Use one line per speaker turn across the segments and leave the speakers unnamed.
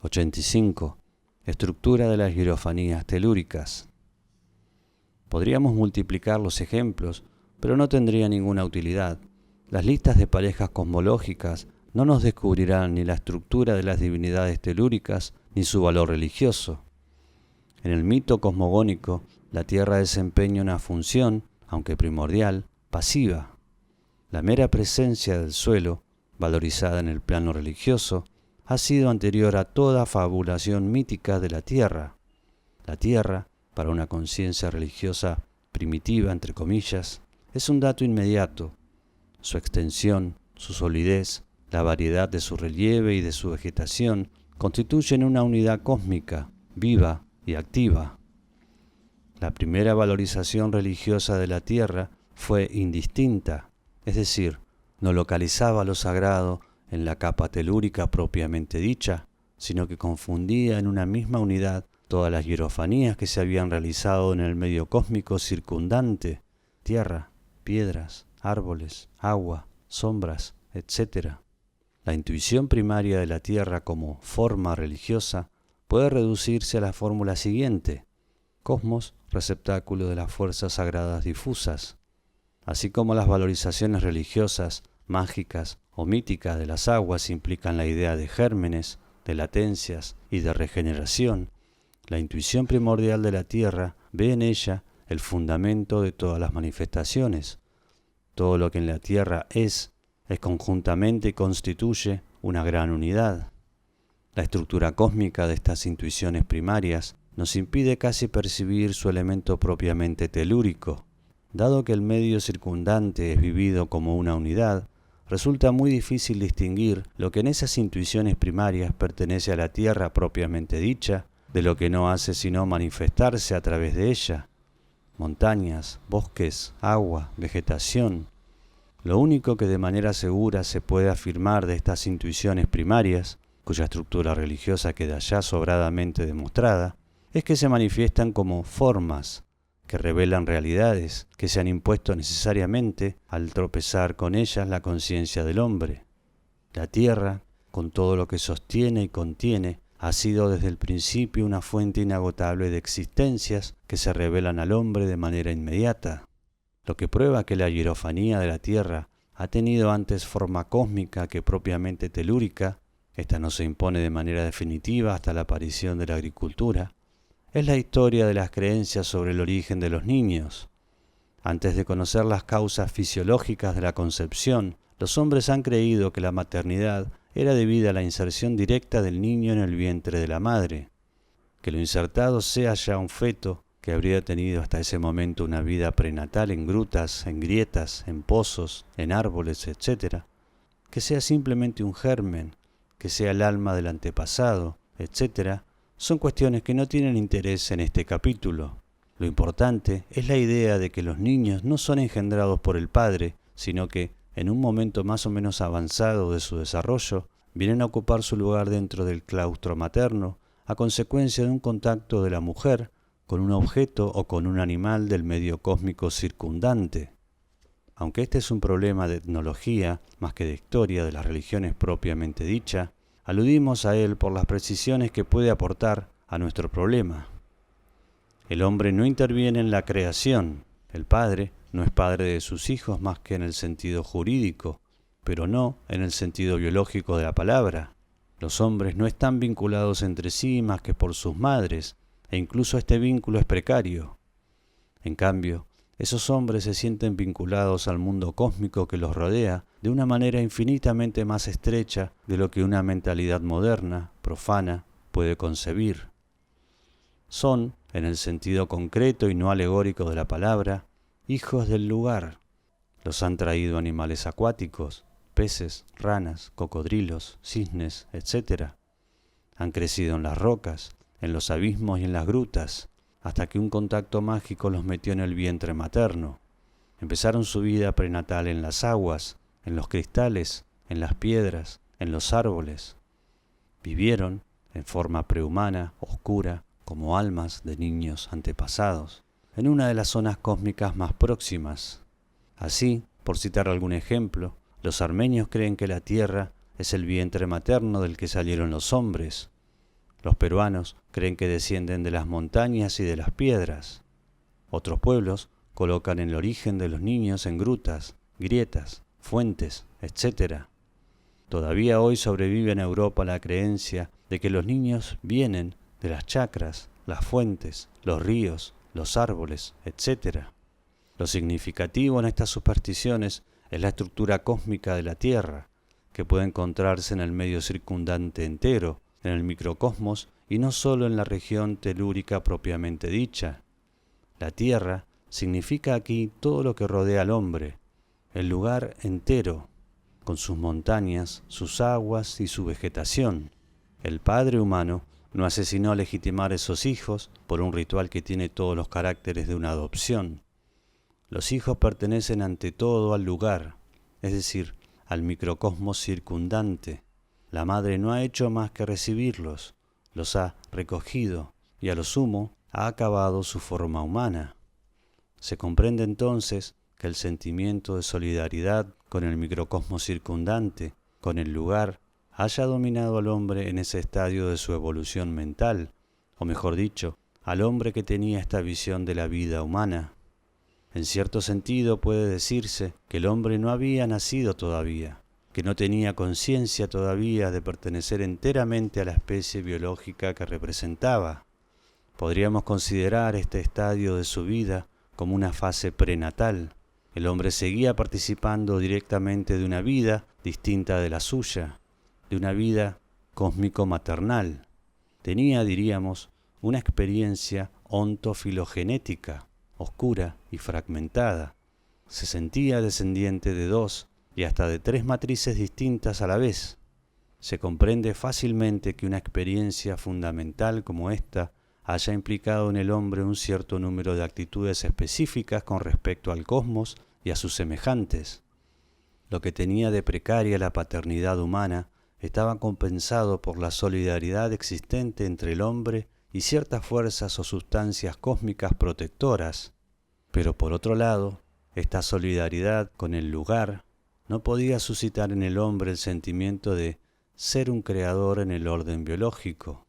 85. Estructura de las hierofanías telúricas. Podríamos multiplicar los ejemplos, pero no tendría ninguna utilidad. Las listas de parejas cosmológicas no nos descubrirán ni la estructura de las divinidades telúricas ni su valor religioso. En el mito cosmogónico, la Tierra desempeña una función, aunque primordial, pasiva. La mera presencia del suelo, valorizada en el plano religioso, ha sido anterior a toda fabulación mítica de la Tierra. La Tierra, para una conciencia religiosa primitiva, entre comillas, es un dato inmediato. Su extensión, su solidez, la variedad de su relieve y de su vegetación constituyen una unidad cósmica, viva y activa. La primera valorización religiosa de la Tierra fue indistinta, es decir, no localizaba lo sagrado en la capa telúrica propiamente dicha, sino que confundía en una misma unidad todas las hierofanías que se habían realizado en el medio cósmico circundante, tierra, piedras, árboles, agua, sombras, etc. La intuición primaria de la Tierra como forma religiosa puede reducirse a la fórmula siguiente: cosmos, receptáculo de las fuerzas sagradas difusas. Así como las valorizaciones religiosas, mágicas o míticas de las aguas implican la idea de gérmenes, de latencias y de regeneración, la intuición primordial de la Tierra ve en ella el fundamento de todas las manifestaciones. Todo lo que en la Tierra es conjuntamente y constituye una gran unidad. La estructura cósmica de estas intuiciones primarias nos impide casi percibir su elemento propiamente telúrico. Dado que el medio circundante es vivido como una unidad, resulta muy difícil distinguir lo que en esas intuiciones primarias pertenece a la Tierra propiamente dicha, de lo que no hace sino manifestarse a través de ella. Montañas, bosques, agua, vegetación. Lo único que de manera segura se puede afirmar de estas intuiciones primarias, cuya estructura religiosa queda ya sobradamente demostrada, es que se manifiestan como formas, que revelan realidades que se han impuesto necesariamente al tropezar con ellas la conciencia del hombre. La Tierra, con todo lo que sostiene y contiene, ha sido desde el principio una fuente inagotable de existencias que se revelan al hombre de manera inmediata, lo que prueba que la hierofanía de la Tierra ha tenido antes forma cósmica que propiamente telúrica. Esta no se impone de manera definitiva hasta la aparición de la agricultura. Es la historia de las creencias sobre el origen de los niños. Antes de conocer las causas fisiológicas de la concepción, los hombres han creído que la maternidad era debida a la inserción directa del niño en el vientre de la madre. Que lo insertado sea ya un feto que habría tenido hasta ese momento una vida prenatal en grutas, en grietas, en pozos, en árboles, etc. Que sea simplemente un germen, que sea el alma del antepasado, etc., son cuestiones que no tienen interés en este capítulo. Lo importante es la idea de que los niños no son engendrados por el padre, sino que, en un momento más o menos avanzado de su desarrollo, vienen a ocupar su lugar dentro del claustro materno a consecuencia de un contacto de la mujer con un objeto o con un animal del medio cósmico circundante. Aunque este es un problema de etnología más que de historia de las religiones propiamente dicha, aludimos a él por las precisiones que puede aportar a nuestro problema. El hombre no interviene en la creación. El padre no es padre de sus hijos más que en el sentido jurídico, pero no en el sentido biológico de la palabra. Los hombres no están vinculados entre sí más que por sus madres, e incluso este vínculo es precario. En cambio, esos hombres se sienten vinculados al mundo cósmico que los rodea de una manera infinitamente más estrecha de lo que una mentalidad moderna, profana, puede concebir. Son, en el sentido concreto y no alegórico de la palabra, hijos del lugar. Los han traído animales acuáticos, peces, ranas, cocodrilos, cisnes, etc. Han crecido en las rocas, en los abismos y en las grutas, hasta que un contacto mágico los metió en el vientre materno. Empezaron su vida prenatal en las aguas, en los cristales, en las piedras, en los árboles. Vivieron, en forma prehumana, oscura, como almas de niños antepasados, en una de las zonas cósmicas más próximas. Así, por citar algún ejemplo, los armenios creen que la Tierra es el vientre materno del que salieron los hombres. Los peruanos creen que descienden de las montañas y de las piedras. Otros pueblos colocan el origen de los niños en grutas, grietas, fuentes, etc. Todavía hoy sobrevive en Europa la creencia de que los niños vienen de las chacras, las fuentes, los ríos, los árboles, etc. Lo significativo en estas supersticiones es la estructura cósmica de la Tierra, que puede encontrarse en el medio circundante entero, en el microcosmos y no solo en la región telúrica propiamente dicha. La Tierra significa aquí todo lo que rodea al hombre, el lugar entero, con sus montañas, sus aguas y su vegetación. El Padre humano no asesinó a legitimar esos hijos por un ritual que tiene todos los caracteres de una adopción. Los hijos pertenecen ante todo al lugar, es decir, al microcosmos circundante. La madre no ha hecho más que recibirlos, los ha recogido y a lo sumo ha acabado su forma humana. Se comprende entonces que el sentimiento de solidaridad con el microcosmos circundante, con el lugar, haya dominado al hombre en ese estadio de su evolución mental, o mejor dicho, al hombre que tenía esta visión de la vida humana. En cierto sentido puede decirse que el hombre no había nacido todavía, que no tenía conciencia todavía de pertenecer enteramente a la especie biológica que representaba. Podríamos considerar este estadio de su vida como una fase prenatal. El hombre seguía participando directamente de una vida distinta de la suya, de una vida cósmico-maternal. Tenía, diríamos, una experiencia ontofilogenética, oscura y fragmentada. Se sentía descendiente de 2 y hasta de 3 matrices distintas a la vez. Se comprende fácilmente que una experiencia fundamental como esta haya implicado en el hombre un cierto número de actitudes específicas con respecto al cosmos y a sus semejantes. Lo que tenía de precaria la paternidad humana estaba compensado por la solidaridad existente entre el hombre y ciertas fuerzas o sustancias cósmicas protectoras. Pero por otro lado, esta solidaridad con el lugar no podía suscitar en el hombre el sentimiento de ser un creador en el orden biológico.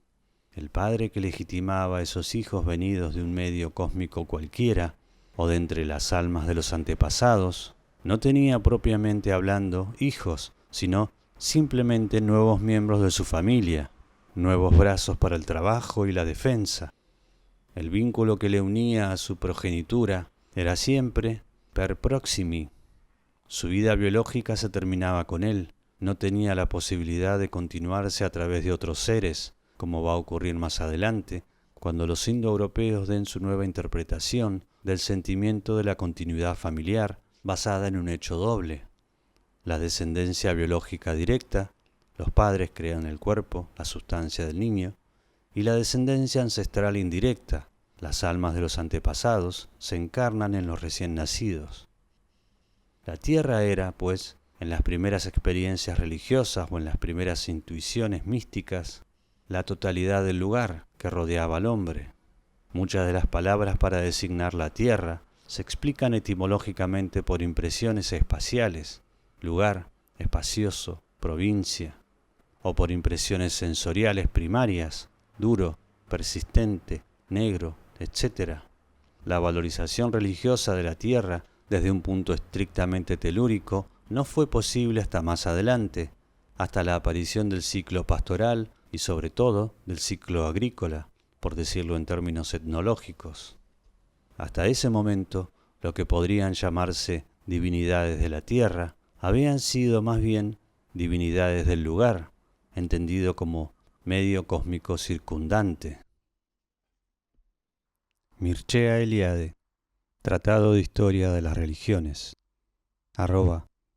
El padre que legitimaba a esos hijos venidos de un medio cósmico cualquiera, o de entre las almas de los antepasados, no tenía propiamente hablando hijos, sino simplemente nuevos miembros de su familia, nuevos brazos para el trabajo y la defensa. El vínculo que le unía a su progenitura era siempre per proximi. Su vida biológica se terminaba con él, no tenía la posibilidad de continuarse a través de otros seres, como va a ocurrir más adelante, cuando los indoeuropeos den su nueva interpretación del sentimiento de la continuidad familiar basada en un hecho doble. La descendencia biológica directa, los padres crean el cuerpo, la sustancia del niño, y la descendencia ancestral indirecta, las almas de los antepasados, se encarnan en los recién nacidos. La tierra era, pues, en las primeras experiencias religiosas o en las primeras intuiciones místicas, la totalidad del lugar que rodeaba al hombre. Muchas de las palabras para designar la tierra se explican etimológicamente por impresiones espaciales, lugar, espacioso, provincia, o por impresiones sensoriales primarias, duro, persistente, negro, etc. La valorización religiosa de la tierra desde un punto estrictamente telúrico no fue posible hasta más adelante, hasta la aparición del ciclo pastoral y sobre todo del ciclo agrícola, por decirlo en términos etnológicos. Hasta ese momento, lo que podrían llamarse divinidades de la tierra habían sido más bien divinidades del lugar, entendido como medio cósmico circundante. Mircea Eliade, Tratado de Historia de las Religiones,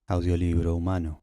@audiolibro humano.